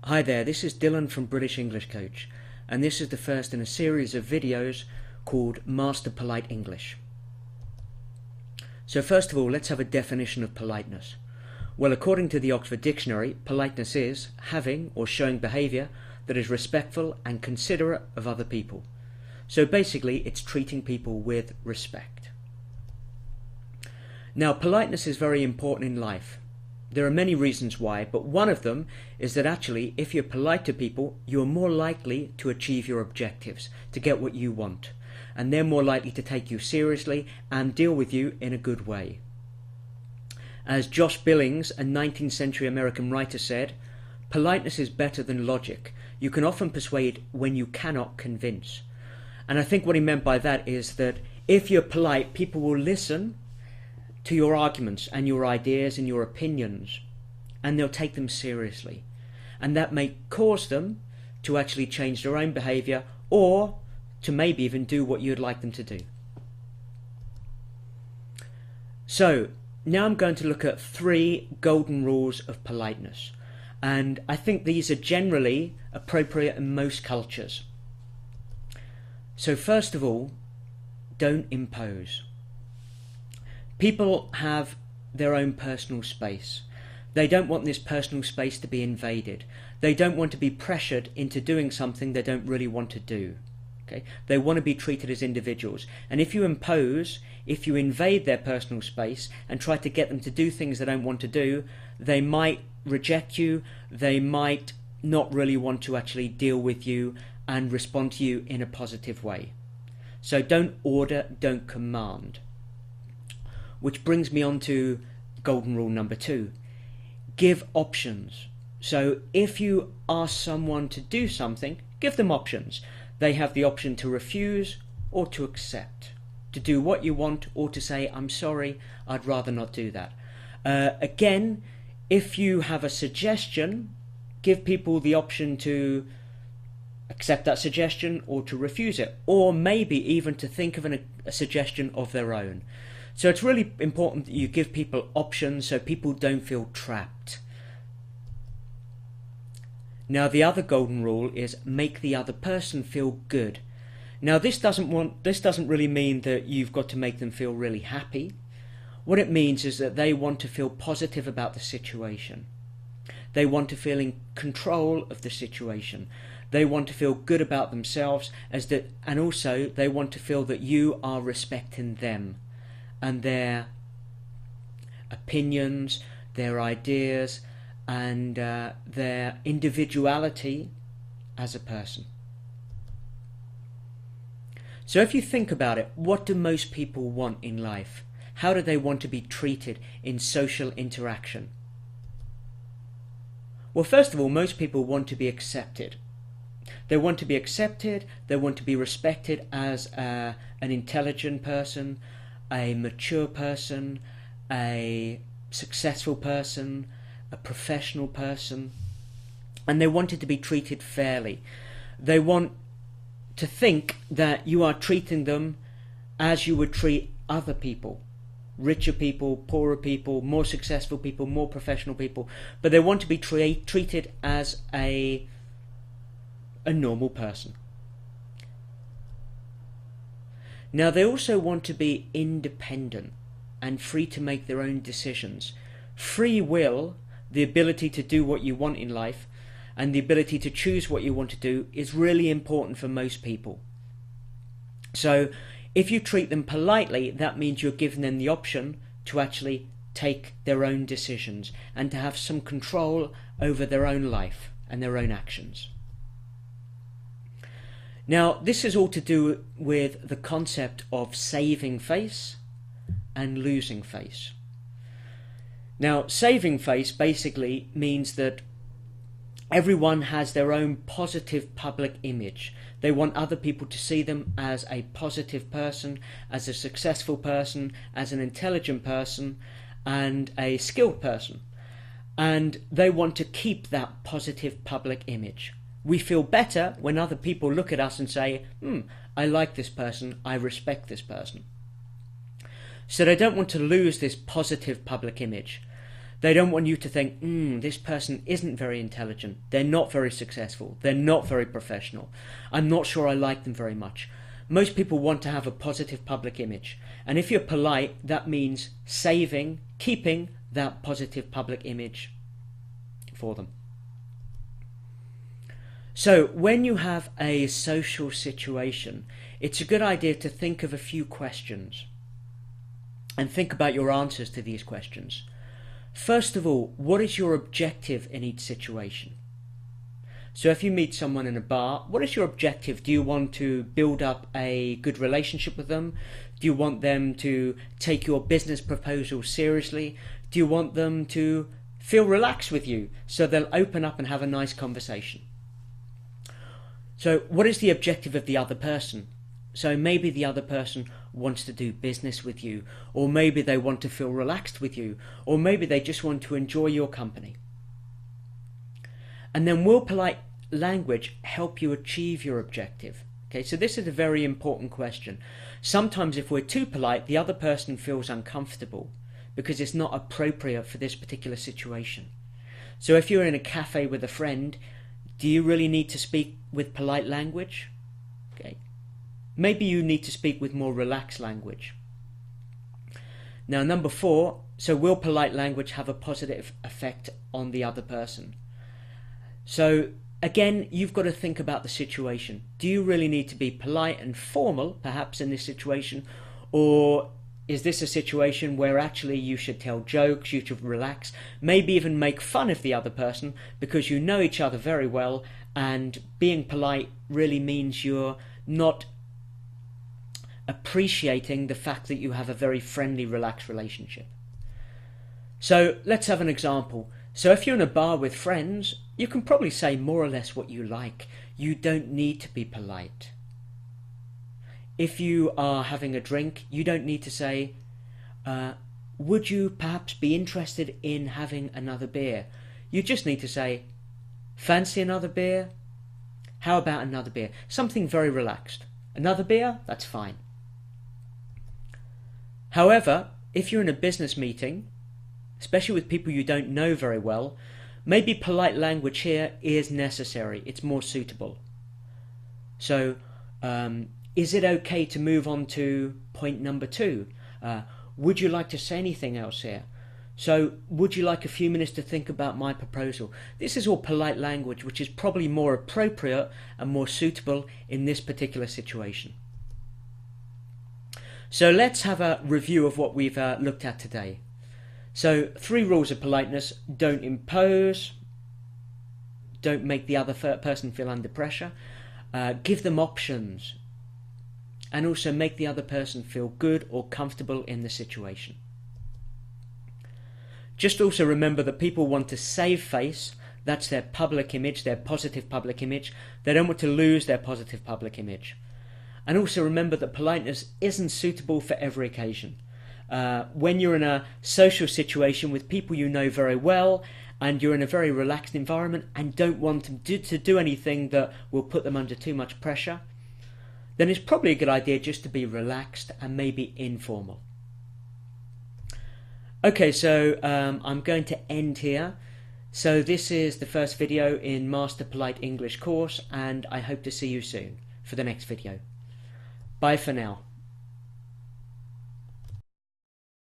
Hi there, this is Dylan from British English Coach, and this is the first in a series of videos called Master Polite English. So first of all, let's have a definition of politeness. Well, according to the Oxford Dictionary, politeness is having or showing behaviour that is respectful and considerate of other people. So basically, it's treating people with respect. Now, politeness is very important in life. There are many reasons why, but one of them is that actually, if you're polite to people, you're more likely to achieve your objectives, to get what you want, and they're more likely to take you seriously and deal with you in a good way. As Josh Billings, a 19th century American writer, said, "Politeness is better than logic. You can often persuade when you cannot convince." And I think what he meant by that is that if you're polite, people will listen to your arguments and your ideas and your opinions, and they'll take them seriously. And that may cause them to actually change their own behaviour or to maybe even do what you'd like them to do. So, now I'm going to look at 3 golden rules of politeness. And I think these are generally appropriate in most cultures. So first of all, don't impose. People have their own personal space. They don't want this personal space to be invaded. They don't want to be pressured into doing something they don't really want to do. Okay? They want to be treated as individuals. And if you impose, if you invade their personal space and try to get them to do things they don't want to do, they might reject you, they might not really want to actually deal with you and respond to you in a positive way. So don't order, don't command. Which brings me on to golden rule number 2. Give options. So if you ask someone to do something, give them options. They have the option to refuse or to accept, to do what you want or to say, "I'm sorry, I'd rather not do that." Again, if you have a suggestion, give people the option to accept that suggestion or to refuse it, or maybe even to think of a suggestion of their own. So it's really important that you give people options so people don't feel trapped. Now the other golden rule is make the other person feel good. Now this doesn't really mean that you've got to make them feel really happy. What it means is that they want to feel positive about the situation. They want to feel in control of the situation. They want to feel good about themselves, and also they want to feel that you are respecting them and their opinions, their ideas, and their individuality as a person. So if you think about it, what do most people want in life? How do they want to be treated in social interaction? Well, first of all, most people want to be accepted. They want to be accepted, they want to be respected as an intelligent person, a mature person, a successful person, a professional person, and they want it to be treated fairly. They want to think that you are treating them as you would treat other people. Richer people, poorer people, more successful people, more professional people, but they want to be treated as a normal person. Now they also want to be independent and free to make their own decisions. Free will, the ability to do what you want in life, and the ability to choose what you want to do is really important for most people. So if you treat them politely, that means you're giving them the option to actually take their own decisions and to have some control over their own life and their own actions. Now, this is all to do with the concept of saving face and losing face. Now, saving face basically means that everyone has their own positive public image. They want other people to see them as a positive person, as a successful person, as an intelligent person, and a skilled person. And they want to keep that positive public image. We feel better when other people look at us and say, I like this person, I respect this person. So they don't want to lose this positive public image. They don't want you to think, this person isn't very intelligent, they're not very successful, they're not very professional, I'm not sure I like them very much. Most people want to have a positive public image, and if you're polite, that means keeping that positive public image for them. So when you have a social situation, it's a good idea to think of a few questions and think about your answers to these questions. First of all, what is your objective in each situation? So if you meet someone in a bar, what is your objective? Do you want to build up a good relationship with them? Do you want them to take your business proposal seriously? Do you want them to feel relaxed with you so they'll open up and have a nice conversation? So what is the objective of the other person? So maybe the other person wants to do business with you, or maybe they want to feel relaxed with you, or maybe they just want to enjoy your company. And then will polite language help you achieve your objective? Okay, so this is a very important question. Sometimes if we're too polite, the other person feels uncomfortable because it's not appropriate for this particular situation. So if you're in a cafe with a friend, do you really need to speak with polite language? Okay. Maybe you need to speak with more relaxed language. Now, number 4, so will polite language have a positive effect on the other person? So again, you've got to think about the situation. Do you really need to be polite and formal, perhaps, in this situation? Or is this a situation where actually you should tell jokes, you should relax, maybe even make fun of the other person because you know each other very well, and being polite really means you're not appreciating the fact that you have a very friendly, relaxed relationship. So let's have an example. So if you're in a bar with friends, you can probably say more or less what you like. You don't need to be polite. If you are having a drink, you don't need to say, would you perhaps be interested in having another beer? You just need to say, fancy another beer? How about another beer? Something very relaxed. Another beer? That's fine. However, if you're in a business meeting, especially with people you don't know very well, maybe polite language here is necessary. It's more suitable. So, is it okay to move on to point number 2? Would you like to say anything else here? So, would you like a few minutes to think about my proposal? This is all polite language, which is probably more appropriate and more suitable in this particular situation. So let's have a review of what we've looked at today. So 3 rules of politeness: don't impose, don't make the other person feel under pressure, give them options, and also make the other person feel good or comfortable in the situation. Just also remember that people want to save face. That's their public image, their positive public image. They don't want to lose their positive public image. And also remember that politeness isn't suitable for every occasion. When you're in a social situation with people you know very well, and you're in a very relaxed environment and don't want to do anything that will put them under too much pressure, then it's probably a good idea just to be relaxed and maybe informal. Okay, so I'm going to end here. So this is the first video in Master Polite English course, and I hope to see you soon for the next video. Bye for now.